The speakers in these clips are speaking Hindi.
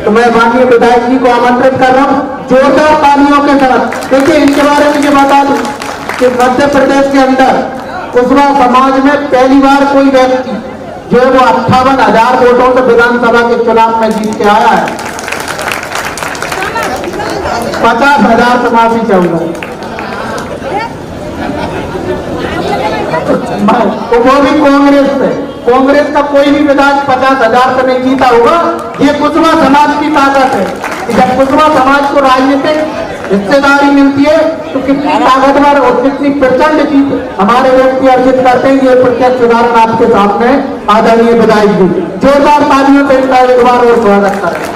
तो मैं माननीय विधायक जी को आमंत्रित कर रहा हूं जोरदार तालियों के साथ। देखिए इनके बारे में ये बता दूं कि मध्य प्रदेश के अंदर कुशवा समाज में पहली बार कोई व्यक्ति जो है वो 58,000 वोटों से विधानसभा के चुनाव में जीत के आया है। 50,000 से माफी चाहूंगा, तो वो भी कांग्रेस से। कांग्रेस का कोई भी विधायक 50,000 से नहीं जीता होगा। ये कुशवा समाज की ताकत है कि जब कुशवा समाज को राजनीतिक हिस्सेदारी मिलती है तो कितनी ताकतवर और कितनी प्रचंड जीत हमारे व्यक्ति अर्जित करते हैं। ये प्रत्यक्ष उदाहरण आपके सामने आदरणीय विधायक जी, जोरदार तालियों से इनका एक बार और स्वागत करें।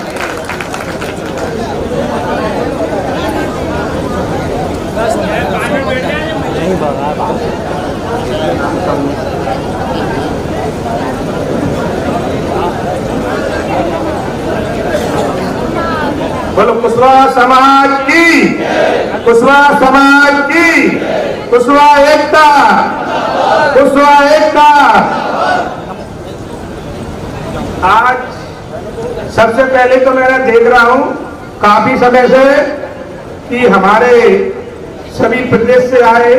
बोलो कुशवा समाज की, कुशवा समाज की, कुशवा एकता, कुशवा एकता। आज सबसे पहले तो मैं देख रहा हूं काफी समय से कि हमारे सभी प्रदेश से आए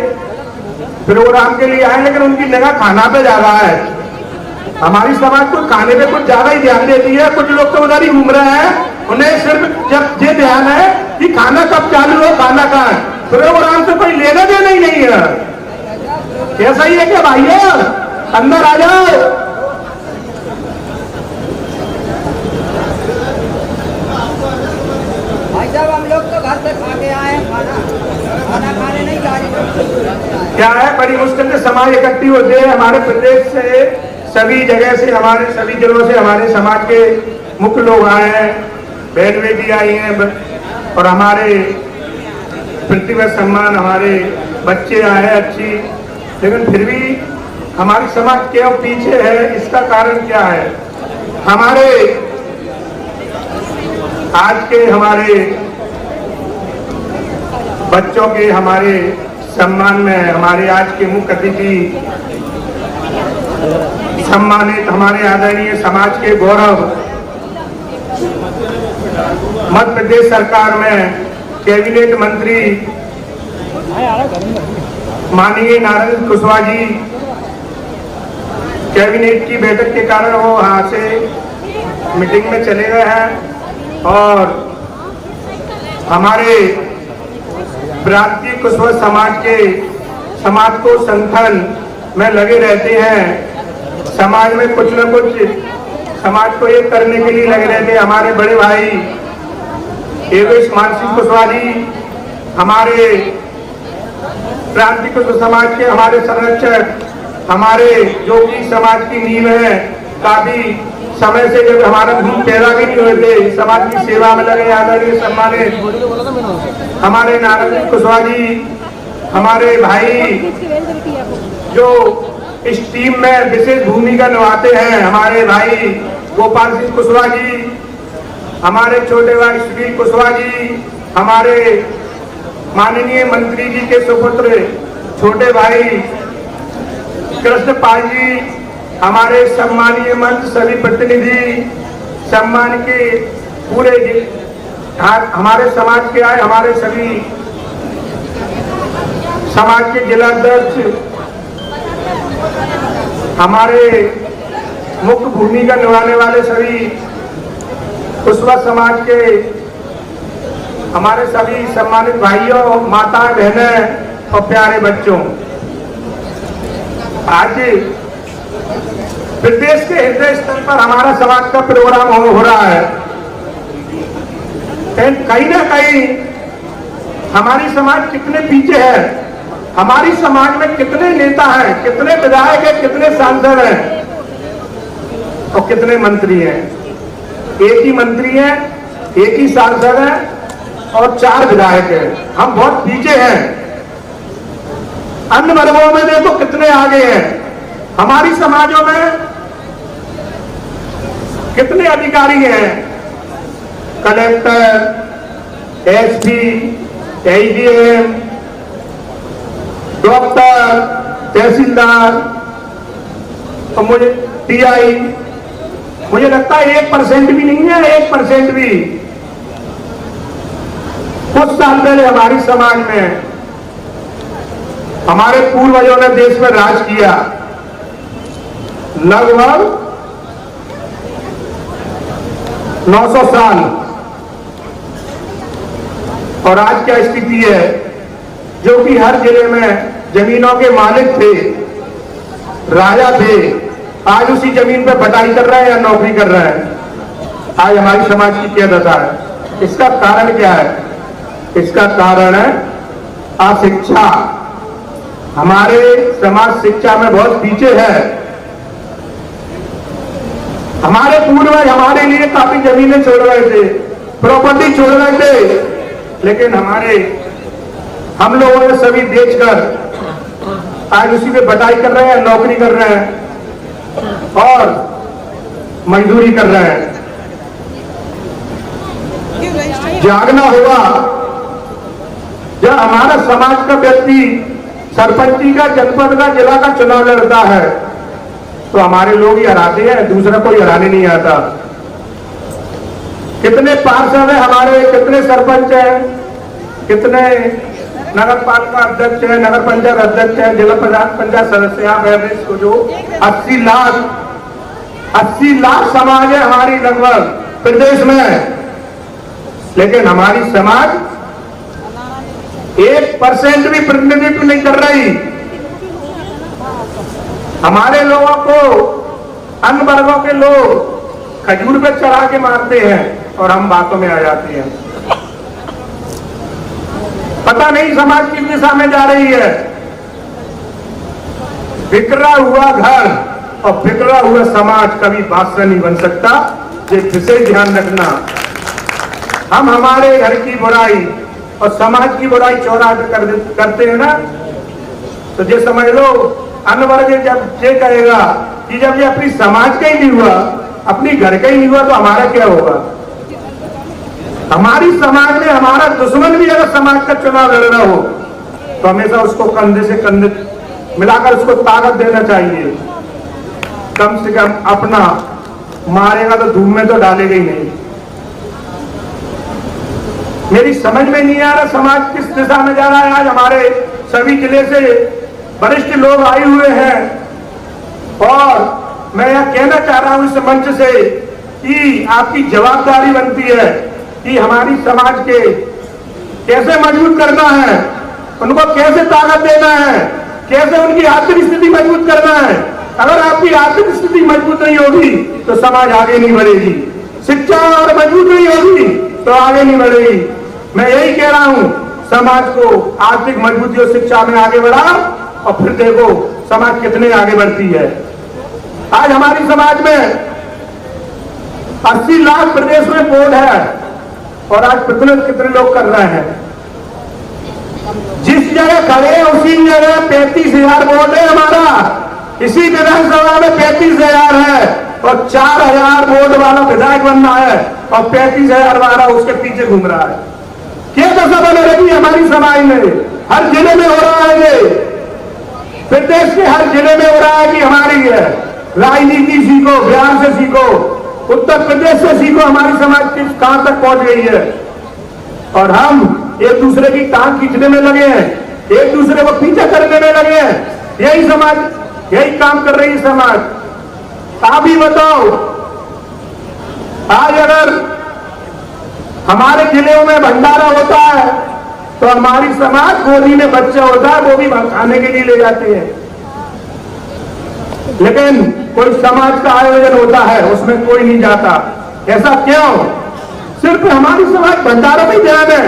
प्रोग्राम के लिए आए, लेकिन उनकी निगाह खाना पे ज्यादा है। हमारी समाज को खाने पे कुछ ज्यादा ही ध्यान देती है। कुछ लोग तो उधर ही घूम रहे हैं, उन्हें सिर्फ जब ये ध्यान है कि खाना कब चालू हो, खाना कहाँ है, प्रोग्राम से कोई लेना देना ही नहीं है। ऐसा ही है क्या भाइयों? अंदर आ जाओ। भाई साहब हम लोग तो घर से खा के आए हैं, खाना खाने नहीं जा रहे। क्या है, बड़ी मुश्किल से समाज इकट्ठी होते हैं। हमारे प्रदेश से सभी जगह से, हमारे सभी जिलों से हमारे समाज के मुख्य लोग आए हैं, बहन बेटी आई हैं और हमारे प्रतिभा सम्मान, हमारे बच्चे आए हैं अच्छी। लेकिन फिर भी हमारी समाज क्यों पीछे है, इसका कारण क्या है? हमारे आज के हमारे बच्चों के हमारे सम्मान में हमारे आज के मुख्य अतिथि सम्मानित हमारे आदरणीय समाज के गौरव मध्य प्रदेश सरकार में कैबिनेट मंत्री माननीय नारायण कुशवाहा जी, कैबिनेट की बैठक के कारण वो वहां से मीटिंग में चले गए हैं और हमारे भारतीय कुशवा समाज को संगठन में लगे रहते हैं। समाज में कुछ न कुछ समाज को एक करने के लिए लगे रहते हैं। हमारे बड़े भाई एवरेस्ट मानसिंह कुशवाहा जी, हमारे क्रांति कुशवा समाज के हमारे संरक्षक, हमारे जो कि समाज की नींव है, काफी समय से जब हमारा भूमि पैदा भी नहीं हुए थे, समाज की सेवा में लगे आदरणीय सम्मानित हमारे नारायण कुशवाहा जी, हमारे भाई जो इस टीम में विशेष भूमिका निभाते हैं, हमारे भाई गोपाल सिंह कुशवाहा जी, हमारे छोटे भाई सुनील कुशवाहा जी, हमारे माननीय मंत्री जी के सुपुत्र छोटे भाई कृष्णपाल जी, हमारे सम्मानीय मंच सभी प्रतिनिधि, सम्मान के पूरे हमारे समाज के आए, हमारे सभी समाज के जिला अध्यक्ष, हमारे मुख्य भूमिका निभाने वाले सभी कुशवा समाज के हमारे सभी सम्मानित भाइयों, माताएं, बहनें और प्यारे बच्चों, आज प्रदेश के हृदय स्तर पर हमारा समाज का प्रोग्राम हो रहा है। कहीं ना कहीं हमारी समाज कितने पीछे है, हमारी समाज में कितने नेता हैं, कितने विधायक हैं, कितने सांसद हैं और कितने मंत्री हैं। एक ही मंत्री है, एक ही सांसद है और 4 विधायक हैं। हम बहुत पीछे हैं। अन्य वर्गों में देखो कितने आगे हैं। हमारी समाजों में कितने अधिकारी हैं, कलेक्टर, एसपी, एडीएम, डॉक्टर, तहसीलदार और मुझे टीआई, मुझे लगता है 1% भी नहीं है, 1% भी। कुछ साल पहले हमारी समाज में हमारे पूर्वजों ने देश में राज किया, लगभग 900 साल, और आज क्या स्थिति है, जो कि हर जिले में जमीनों के मालिक थे, राजा थे, आज उसी जमीन पर बटाई कर रहे हैं या नौकरी कर रहे हैं। आज हमारी समाज की क्या दशा है? इसका कारण क्या है? इसका कारण है अशिक्षा। हमारे समाज शिक्षा में बहुत पीछे है। हमारे पूर्वज हमारे लिए काफी जमीनें छोड़ रहे थे, प्रॉपर्टी छोड़ रहे थे, लेकिन हम लोगों ने सभी बेचकर आज उसी पे बटाई कर रहे हैं, नौकरी कर रहे हैं और मजदूरी कर रहे हैं। जागना होगा। जब हमारा समाज का व्यक्ति सरपंची का, जनपद का, जिला का चुनाव लड़ता है तो हमारे लोग ही हराते हैं, दूसरा कोई हराने नहीं आता। कितने पार्षद हैं हमारे, कितने सरपंच हैं, कितने नगर पालिका अध्यक्ष है, नगर पंचायत अध्यक्ष है, जिला पंचायत सदस्य, आप एवरेज को जो 80 लाख समाज है हमारी लगभग प्रदेश में, लेकिन हमारी समाज 1% भी प्रतिनिधित्व नहीं कर रही। हमारे लोगों को अन्य वर्गों के लोग खजूर पे चढ़ा के मारते हैं और हम बातों में आ जाते हैं। पता नहीं समाज किस दिशा में जा रही है। बिखरा हुआ घर और बिखरा हुआ समाज कभी बादशाह नहीं बन सकता, ये विशेष ध्यान रखना। हम हमारे घर की बुराई और समाज की बुराई चौराहे पे करते हैं ना, तो ये समझ लो अन्य वर्ग जब ये कहेगा कि जब ये अपनी समाज का ही नहीं हुआ, अपनी घर का ही नहीं हुआ, तो हमारा क्या होगा? हमारी समाज में हमारा दुश्मन भी अगर समाज का चुनाव लड़ रहा हो तो हमेशा उसको कंधे से कंधे मिलाकर उसको ताकत देना चाहिए। कम से कम अपना मारेगा तो धूम में तो डालेगा ही नहीं। मेरी समझ में नहीं आ रहा समाज किस दिशा में जा रहा है। आज हमारे सभी जिले से वरिष्ठ लोग आए हुए हैं और मैं यह कहना चाह रहा हूं इस मंच से कि आपकी जवाबदारी बनती है कि हमारी समाज के कैसे मजबूत करना है, उनको कैसे ताकत देना है, कैसे उनकी आर्थिक स्थिति मजबूत करना है। अगर आपकी आर्थिक स्थिति मजबूत नहीं होगी तो समाज आगे नहीं बढ़ेगी। शिक्षा अगर मजबूत नहीं होगी तो आगे नहीं बढ़ेगी। मैं यही कह रहा हूं, समाज को आर्थिक मजबूती और शिक्षा में आगे बढ़ा और फिर देखो समाज कितने आगे बढ़ती है। आज हमारी समाज में 80 लाख प्रदेश में वोट है और आज प्रतिनिधित्व कितने लोग कर रहे हैं? जिस जगह खड़े हैं उसी जगह 35,000 वोट है हमारा। इसी विधानसभा में 35,000 है और 4,000 वोट वाला विधायक बनना है और 35,000 वाला उसके पीछे घूम रहा है। क्या दशा बने रही हमारी समाज में? हर जिले में हो रहा है ये, प्रदेश के हर जिले में हो रहा है कि हमारी है। राजनीति सीखो, बिहार से सीखो, उत्तर प्रदेश से सीखो, हमारी समाज किस कहां तक पहुंच गई है। और हम एक दूसरे की टांग खींचने में लगे हैं, एक दूसरे को पीछे करने में लगे हैं। यही समाज, यही काम कर रही है समाज। आप ही बताओ, आज अगर हमारे जिले में भंडारा होता है तो हमारी समाज गोदी में बच्चा होता है, वो भी खाने के लिए ले जाते हैं। लेकिन कोई समाज का आयोजन होता है उसमें कोई नहीं जाता। ऐसा क्यों? सिर्फ हमारी समाज भंडारा में ध्यान है।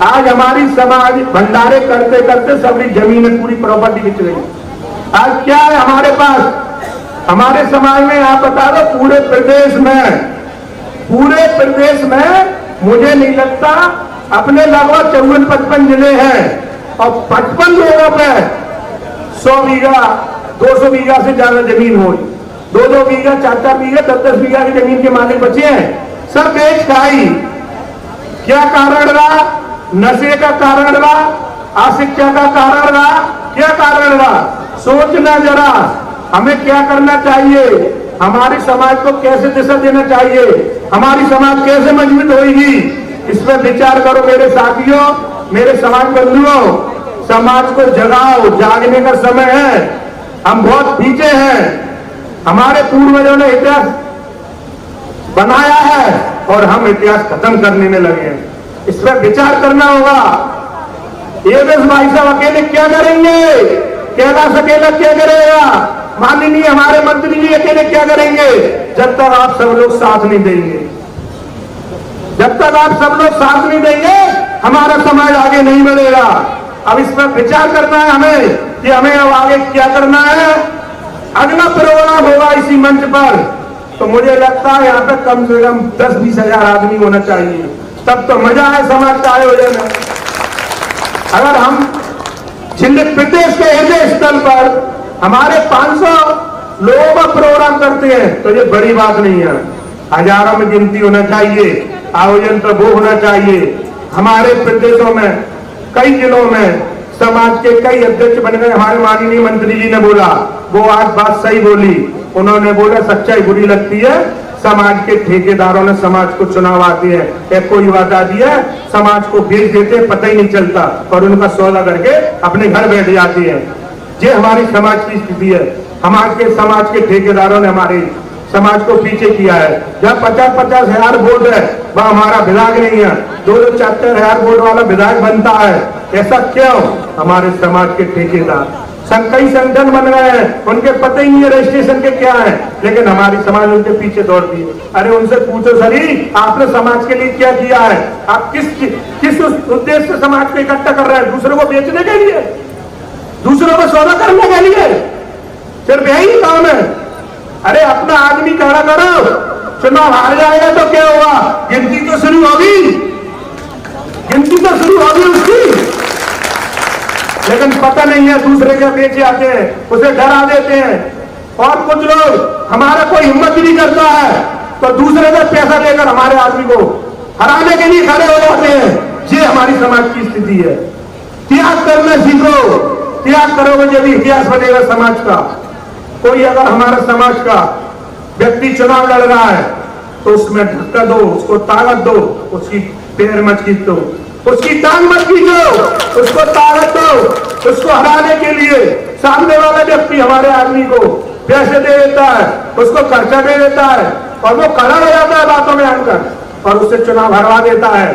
आज हमारी समाज भंडारे करते करते सबकी जमीन पूरी प्रॉपर्टी बिक गई। आज क्या है हमारे पास? हमारे समाज में आप बता दो, पूरे प्रदेश में मुझे नहीं लगता, अपने लगभग 54-55 जिले हैं और 55 लोगों पे 100 बीघा 200 बीघा से ज्यादा जमीन हो, 2-2 बीघा 4-4 बीघा 10-10 बीघा की जमीन के मालिक बचे हैं। सब बेच खाई। क्या कारण रहा? नशे का कारण रहा, अशिक्षा का कारण रहा, क्या कारण रहा? सोचना जरा, हमें क्या करना चाहिए। हमारे समाज को कैसे दिशा देना चाहिए, हमारी समाज कैसे मजबूत होगी, इसमें विचार करो मेरे साथियों, मेरे समाज बंधुओं। समाज को जगाओ, जागने का समय है। हम बहुत पीछे हैं, हमारे पूर्वजों ने इतिहास बनाया है और हम इतिहास खत्म करने में लगे हैं। इस पर विचार करना होगा। एवरेस्ट भाई साहब अकेले क्या करेंगे, कैलाश अकेला क्या करेगा, माननीय हमारे मंत्री जी अकेले क्या करेंगे, जब तक आप सब लोग साथ नहीं देंगे। जब तक आप सब लोग साथ नहीं देंगे हमारा समाज आगे नहीं बढ़ेगा। अब इस पर विचार करना है हमें कि हमें अब आगे क्या करना है। अगला प्रोग्राम होगा इसी मंच पर, तो मुझे लगता है यहाँ पे कम से कम 10-20 हजार आदमी होना चाहिए, तब तो मजा है समाज का आयोजन है। अगर हम छिंदक प्रदेश के हृदय स्थल पर हमारे 500 लोगों का प्रोग्राम करते हैं तो ये बड़ी बात नहीं है, हजारों में गिनती होना चाहिए। आयोजन तो वो होना चाहिए। हमारे प्रदेशों में कई जिलों में समाज के कई अध्यक्ष बन गए। हमारे माननीय मंत्री जी ने बोला, वो आज बात सही बोली, उन्होंने बोला सच्चाई बुरी लगती है, समाज के ठेकेदारों ने समाज को चुनाव आती है, एक कोई वादा दिया समाज को बेच देते, पता ही नहीं चलता और उनका सौदा करके अपने घर बैठ जाते हैं। ये हमारी समाज की स्थिति है। हमारे समाज के ठेकेदारों ने हमारे समाज को पीछे किया है। जहाँ 50-50 हजार वोट है वह हमारा विधायक नहीं है, 2-4 हजार वोट वाला विधायक बनता है। ऐसा क्यों? हमारे समाज के ठेकेदार कई संगठन बन गए हैं, उनके पता ही नहीं है रजिस्ट्रेशन के क्या है, लेकिन हमारी समाज उनके पीछे दौड़ती है। अरे उनसे पूछो सरी, आपने समाज के लिए क्या किया है? आप किस उद्देश्य से समाज को इकट्ठा कर रहे हैं? दूसरों को बेचने के लिए, दूसरों को सौदा करने के लिए? सिर्फ यही काम है। अरे अपना आदमी खड़ा करो, चुनाव हार जाएगा तो क्या हुआ, गिनती तो शुरू होगी, गिनती तो शुरू होगी उसकी, लेकिन पता नहीं है दूसरे के बेचे आते हैं, उसे डरा देते हैं। और कुछ लोग हमारा कोई हिम्मत नहीं करता है तो दूसरे का पैसा लेकर हमारे आदमी को हराने के लिए खड़े हो जाते हैं। ये हमारी समाज की स्थिति है। त्याग करना सीखो, त्याग करोगे जब इतिहास बनेगा समाज का। कोई अगर हमारा समाज का व्यक्ति चुनाव लड़ रहा है तो उसमें धक्का दो, उसको ताकत दो, उसकी पैर मत खींच दो, उसकी टांग मत खींचो, उसको ताकत दो। उसको हराने के लिए सामने वाला व्यक्ति हमारे आदमी को पैसे दे देता है, उसको खर्चा दे देता है और वो खड़ा हो जाता है बातों में आकर और उससे चुनाव हरवा देता है।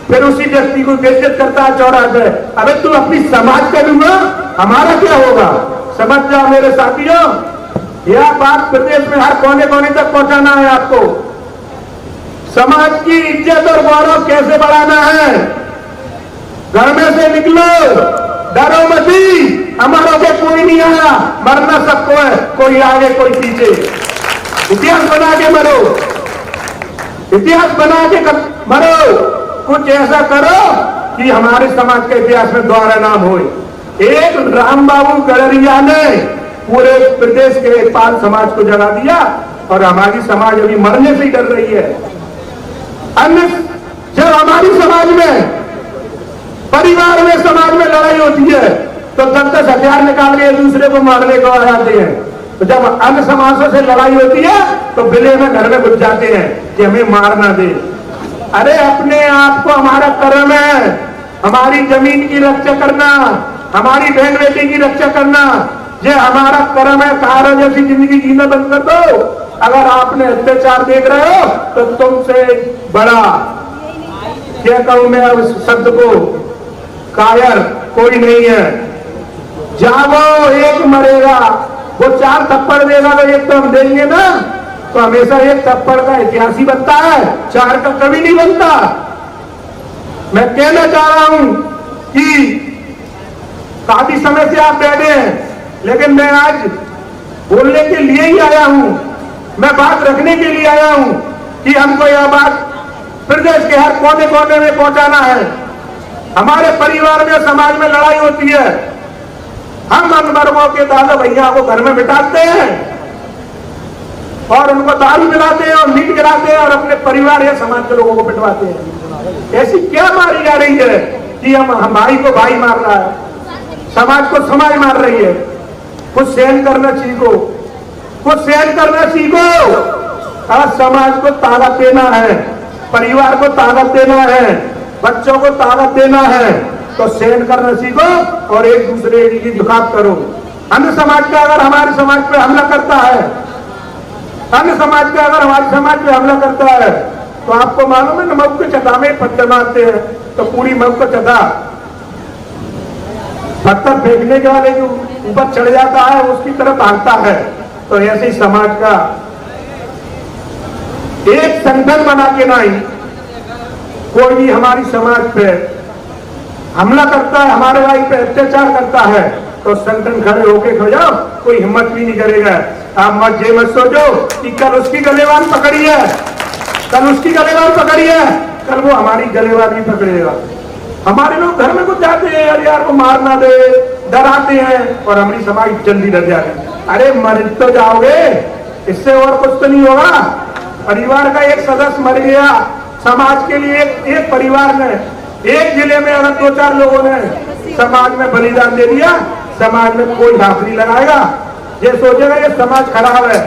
फिर उसी व्यक्ति को बेइज्जत करता है चौराहे पे। अबे तू अपनी समाज का दूंगा, हमारा क्या होगा? समझ जाओ मेरे साथियों, यह बात प्रदेश में हर कोने कोने तक पहुंचाना है आपको। समाज की इज्जत और गौरव कैसे बढ़ाना है? घर में से निकलो, डरो मती, हमारा के कोई नहीं आया, मरना सबको है, कोई आगे कोई पीछे। इतिहास बना के मरो, इतिहास बना के मरो। कुछ ऐसा करो कि हमारे समाज के इतिहास में दोहरा नाम हो। एक राम बाबू गडरिया ने पूरे प्रदेश के पाल समाज को जगा दिया और हमारी समाज अभी मरने से ही डर रही है। अन्य जब हमारी समाज में, परिवार में, समाज में लड़ाई होती है तो 10-10 हथियार निकाल के दूसरे को मारने को आ जाते हैं। तो जब अन्य समाजों से लड़ाई होती है तो विलय में घर में घुस जाते हैं कि हमें मार ना दे। अरे अपने आप को हमारा कर्म है, हमारी जमीन की रक्षा करना, हमारी बहन बेटी की रक्षा करना, ये हमारा कर्म है। कहारा जैसी जिंदगी जीना बंद कर दो। अगर आपने अत्याचार देख रहे हो तो तुमसे बड़ा क्या कहूं मैं अब शब्द को, कायर कोई नहीं है। जागो, एक मरेगा, वो 4 थप्पड़ देगा तो एक तो हम देंगे ना, तो हमेशा एक थप्पड़ का इतिहास ही बनता है, 4 का कभी नहीं बनता। मैं कहना चाह रहा हूं कि काफी समय से आप बैठे हैं, लेकिन मैं आज बोलने के लिए ही आया हूं, मैं बात रखने के लिए आया हूं कि हमको यह बात प्रदेश के हर कोने कोने में पहुंचाना है। हमारे परिवार में, समाज में लड़ाई होती है, हम अन्य वर्गों के दादा भैया को घर में बिठाते हैं और उनको दारू पिलाते हैं और मीट गिराते हैं और अपने परिवार या समाज के लोगों को पिटवाते हैं। ऐसी क्या मारी जा रही है कि हम भाई को भाई मार रहा है, समाज को समाज मार रही है? कुछ सहन करना सीखो। वो सहन करना सीखो। आज समाज को ताकत देना है, परिवार को ताकत देना है, बच्चों को ताकत देना है, तो सहन करना सीखो और एक दूसरे की दुखात करो। अन्य समाज का अगर हमारे समाज पे हमला करता है, अन्य समाज का अगर हमारे समाज पे हमला करता है, तो आपको मालूम है ना, मऊ के चटा में पत्थर मारते हैं तो पूरी मऊ का चटा पत्थर फेंकने के वाले जो ऊपर चढ़ जाता है उसकी तरफ भागता है। तो ऐसे ही समाज का एक संगठन बना के नहीं, कोई भी हमारी समाज पे हमला करता है, हमारे भाई पे अत्याचार करता है, तो संगठन खड़े होके खो जाओ, कोई हिम्मत भी नहीं करेगा। आप मत ये मत सोचो कि कल उसकी गलेवान पकड़ी है, कल उसकी गलेवान पकड़ी है, कल वो हमारी गलेवान भी पकड़ेगा। हमारे लोग घर में कुछ जाते हैं, यार यार को मार ना दे, डराते हैं, और हमारी समाज जल्दी डर जाती है। अरे मर तो जाओगे, इससे और कुछ तो नहीं होगा। परिवार का एक सदस्य मर गया, समाज के लिए एक परिवार ने, एक जिले में अगर 2-4 लोगों ने समाज में बलिदान दे दिया, समाज में कोई हाथ नहीं लगाएगा। ये सोचेगा ये समाज खराब है,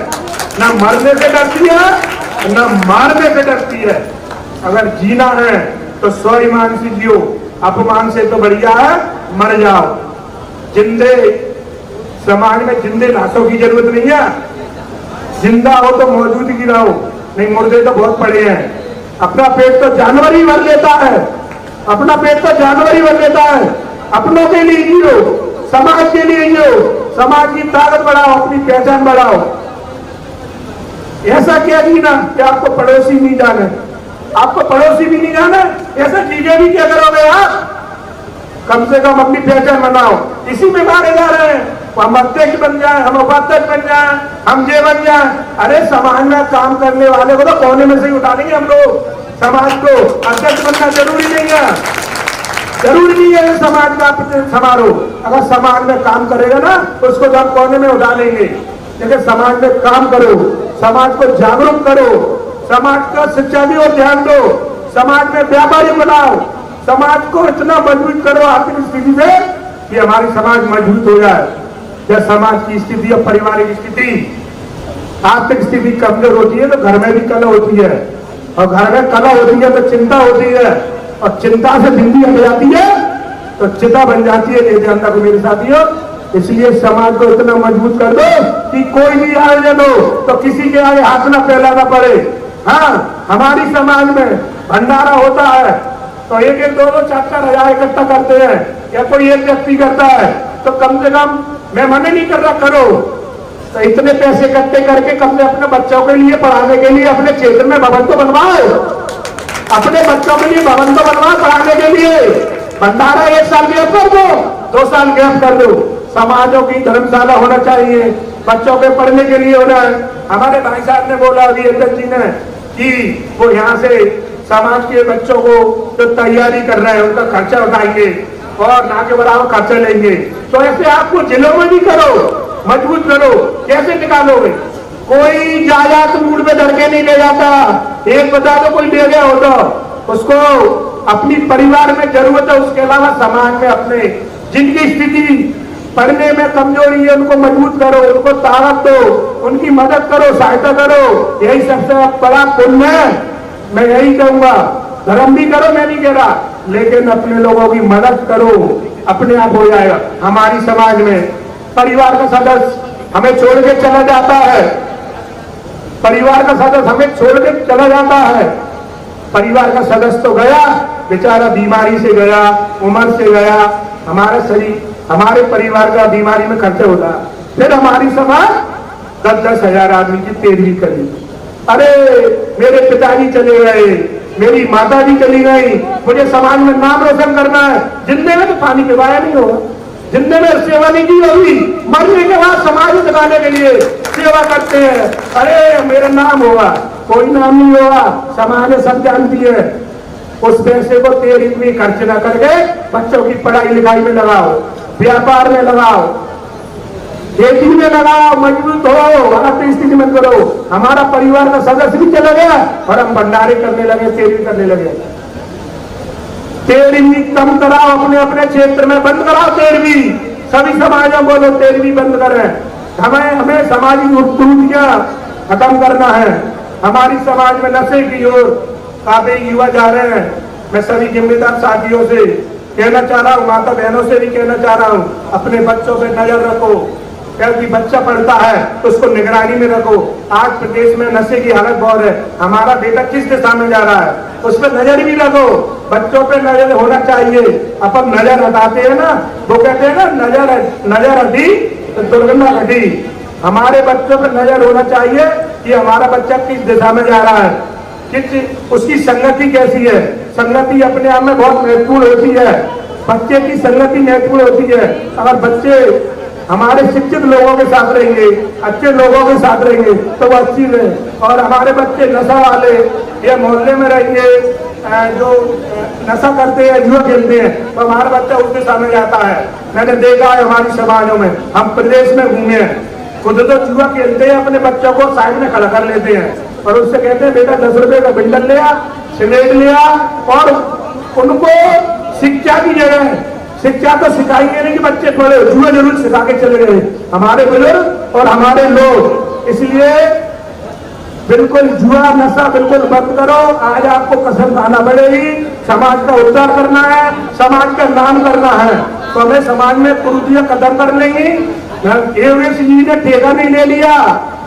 ना मरने से डरती है ना मारने से डरती है। अगर जीना है तो स्वाभिमान से जियो, अपमान से तो बढ़िया है मर जाओ। जिंदे समाज में जिंदे लाशों की जरूरत नहीं है, जिंदा हो तो मौजूदगी रहो, नहीं मुर्दे तो बहुत पड़े हैं। अपना पेट तो जानवर ही भर लेता है, अपना पेट तो जानवर ही भर लेता है। अपनों के लिए जियो, समाज के लिए जियो, समाज की ताकत बढ़ाओ, अपनी पहचान बढ़ाओ। ऐसा क्या जीना कि आपको पड़ोसी नहीं जाने, आपको पड़ोसी भी नहीं जाना, ऐसा चीजें भी क्या करोगे आप? कम से कम अपनी पहचान बनाओ। इसी में मारे जा रहे हैं, हम अध्यक्ष बन जाए, हम उपाध्यक्ष बन जाए, हम ये बन जाए। अरे समाज में काम करने वाले को तो कोने में से ही उठा देंगे हम लोग। समाज को अध्यक्ष बनना जरूरी नहीं है, जरूरी नहीं है समाज का समारोह। अगर समाज में काम करेगा ना उसको तो हम कोने में उठा लेंगे, लेकिन समाज में काम करो, समाज को जागरूक करो, समाज का शिक्षा की ओर ध्यान दो, समाज में व्यापारी बनाओ, समाज को इतना मजबूत करो आर्थिक स्थिति से कि हमारी समाज मजबूत हो जाए। जब समाज की स्थिति और पारिवारिक स्थिति, आर्थिक स्थिति कमजोर होती है तो घर में भी कलह होती है, और घर में कलह होती है तो चिंता होती है, और चिंता से जिंदगी हट जाती है तो चिंता बन जाती है। ये जानता को मेरे साथियों, इसलिए समाज को इतना मजबूत कर दो कि कोई भी आयोजन हो तो किसी के आगे हाथ न फैलाना पड़े। हाँ, हमारी समाज में भंडारा होता है तो 1-1, 2-2, 4-4 हजार इकट्ठा करते हैं, या कोई एक व्यक्ति करता है, तो कम से कम, मैं मना नहीं कर रहा करो, तो इतने पैसे इकट्ठे करके कम से अपने बच्चों के लिए पढ़ाने के लिए अपने क्षेत्र में भवन तो बनवाओ, अपने बच्चों के लिए भवन तो बनवाओ पढ़ाने के लिए। भंडारा 1 साल गैप कर दो, 2 साल गैप कर दो। समाजों की धर्मशाला होना चाहिए, बच्चों के पढ़ने के लिए होना है। हमारे भाई साहब ने बोला अभी अध्यक्ष जी ने कि वो यहाँ से समाज के बच्चों को जो तैयारी कर रहे हैं उनका खर्चा उठाएंगे और ना के बराबर खर्चा लेंगे। तो ऐसे आपको जिलों में भी करो, मजबूत करो। कैसे निकालोगे? कोई जायदाद मूड में धर के नहीं ले जाता। एक बता दो कोई ले गया हो तो उसको अपनी परिवार में जरूरत है, उसके अलावा समाज में अपने जिनकी स्थिति पढ़ने में कमजोरी है उनको मजबूत करो, उनको ताकत दो, उनकी मदद करो, सहायता करो। यही सबसे बड़ा पुण्य है। मैं यही कहूंगा, धर्म भी करो, मैं नहीं कह रहा, लेकिन अपने लोगों की मदद करो, अपने आप हो जाएगा। हमारी समाज में परिवार का सदस्य हमें छोड़ के चला जाता है, परिवार का सदस्य हमें छोड़ के चला जाता है। परिवार का सदस्य तो गया, बेचारा बीमारी से गया, उम्र से गया, हमारा शरीर, हमारे परिवार का बीमारी में खर्चा होता। फिर हमारी समाज 10-10 हजार आदमी की तेरवी करी। अरे मेरे पिताजी चले गए, मेरी माता जी चली गई, मुझे समाज में नाम रोशन करना है। जिंदगी में तो पानी पिवाया नहीं होगा, जिंदगी में सेवा नहीं की होगी, मरने के बाद समाज दिखाने के लिए सेवा करते हैं। अरे मेरा नाम होगा, कोई नाम नहीं होगा, समाज सब जानती है। उस पैसे को तेरवी खर्च न करके बच्चों की पढ़ाई लिखाई में लगाओ, व्यापार में लगाओ, खेती में लगाओ, मजबूत हो, आर्थिक स्थिति मत करो। हमारा परिवार का सदस्य भी चला गया और हम भंडारे करने लगे, तेरवी करने लगे। तेरवी कम कराओ, अपने अपने क्षेत्र में बंद कराओ तेरवी। सभी समाजों बोलो तेरवी बंद करें, हमें सामाजिक कुरीतियां खत्म करना है। हमारी समाज में नशे की ओर काफी युवा जा रहे हैं। मैं सभी जिम्मेदार साथियों से कहना चाह रहा हूँ, माता बहनों से भी कहना चाह रहा हूँ, अपने बच्चों पे नजर रखो। क्योंकि बच्चा पढ़ता है तो उसको निगरानी में रखो। आज प्रदेश में नशे की हालत बहुत है। हमारा बेटा किस दिशा में जा रहा है उस पर नजर भी रखो। बच्चों पे नजर होना चाहिए। अपन नजर हटाते हैं ना, वो कहते हैं ना, नजर हटी तो दुर्गंधा घटी। हमारे बच्चों पर नजर होना चाहिए कि हमारा बच्चा किस दिशा में जा रहा है, किस उसकी संगति कैसी है। संगति अपने आप में बहुत महत्वपूर्ण होती है। बच्चे की संगति महत्वपूर्ण होती है। अगर बच्चे हमारे शिक्षित लोगों के साथ रहेंगे, अच्छे लोगों के साथ रहेंगे तो वो अच्छी रहे। और हमारे बच्चे नशा वाले या मोहल्ले में रहेंगे जो नशा करते हैं, जुआ खेलते हैं, तो हमारा बच्चा उस दिशा में जाता है। मैंने देखा है हमारी समाजों में, हम प्रदेश में घूमे हैं, खुद तो जुआ खेलते हैं, अपने बच्चों को साइड में खड़ा कर लेते हैं और उससे कहते हैं बेटा 10 रुपए का बिंडल ले आ, सिगरेट ले आ। और उनको शिक्षा की जगह शिक्षा तो सिखाएंगे नहीं कि बच्चे पढ़े, जुए जरूर सिखा के चले गए हमारे बुजुर्ग और हमारे लोग। इसलिए बिल्कुल जुआ नशा बिल्कुल बंद करो। आज आपको कसम खाना पड़ेगी। समाज का उद्धार करना है, समाज का नाम करना है, तो हमें समाज में कुरीतियां खत्म कर लेंगी। एवरेस्ट जी ने ठेका नहीं ले लिया,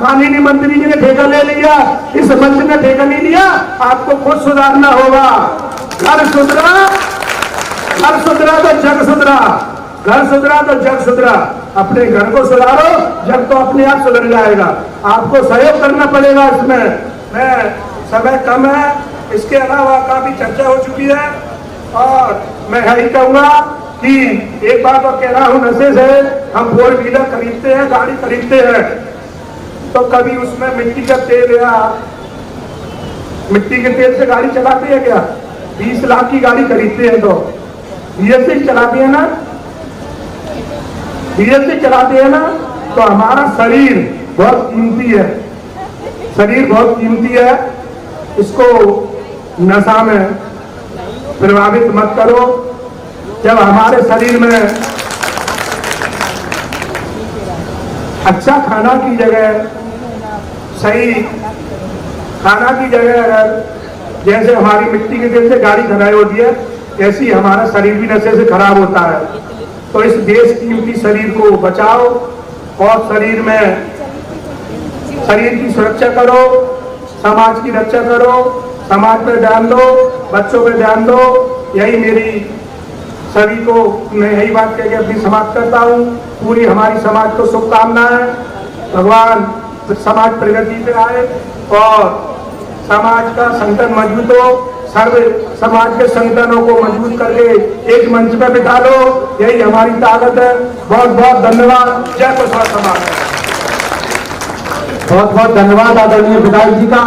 माननीय मंत्री जी ने ठेका ले लिया, इस मंच ने ठेका नहीं लिया। आपको खुद सुधारना होगा। घर सुधरा तो जग सुधरा, घर सुधरा तो जग सुधरा। अपने घर को सुधारो, जग तो अपने आप सुधर जाएगा। आपको सहयोग करना पड़ेगा इसमें। मैं समय कम है, इसके अलावा काफी चर्चा हो चुकी है और मैं यही कहूंगा कि एक बात और कह रहा हूं, नशे से हम 4 व्हीलर खरीदते हैं, गाड़ी खरीदते हैं, तो कभी उसमें मिट्टी का तेल या मिट्टी के तेल से गाड़ी चलाते हैं क्या? 20 लाख की गाड़ी खरीदते हैं तो डीजल से चलाते हैं ना, डीजल से चलाते हैं ना। तो हमारा शरीर बहुत कीमती है, शरीर बहुत कीमती है। इसको नशा में प्रभावित मत करो। जब हमारे शरीर में अच्छा खाना की जगह, सही खाना की जगह, अगर जैसे हमारी मिट्टी के तेल से गाड़ी खराब होती है, ऐसी हमारा शरीर भी नशे से खराब होता है। तो इस देश कीमती शरीर को बचाओ और शरीर की सुरक्षा करो, समाज की रक्षा करो, समाज पर ध्यान दो, बच्चों पर ध्यान दो। यही मेरी सभी को मैं यही बात कह के अपनी समाप्त करता हूँ। पूरी हमारी समाज को शुभकामनाएं। भगवान समाज प्रगति पे आए और समाज का संगठन मजबूत हो। सर्व समाज के संगठनों को मजबूत करके एक मंच पर बिठा लो, यही हमारी ताकत है। बहुत बहुत धन्यवाद। जय कुशवाहा समाज। बहुत बहुत धन्यवाद आदरणीय विधायक जी का।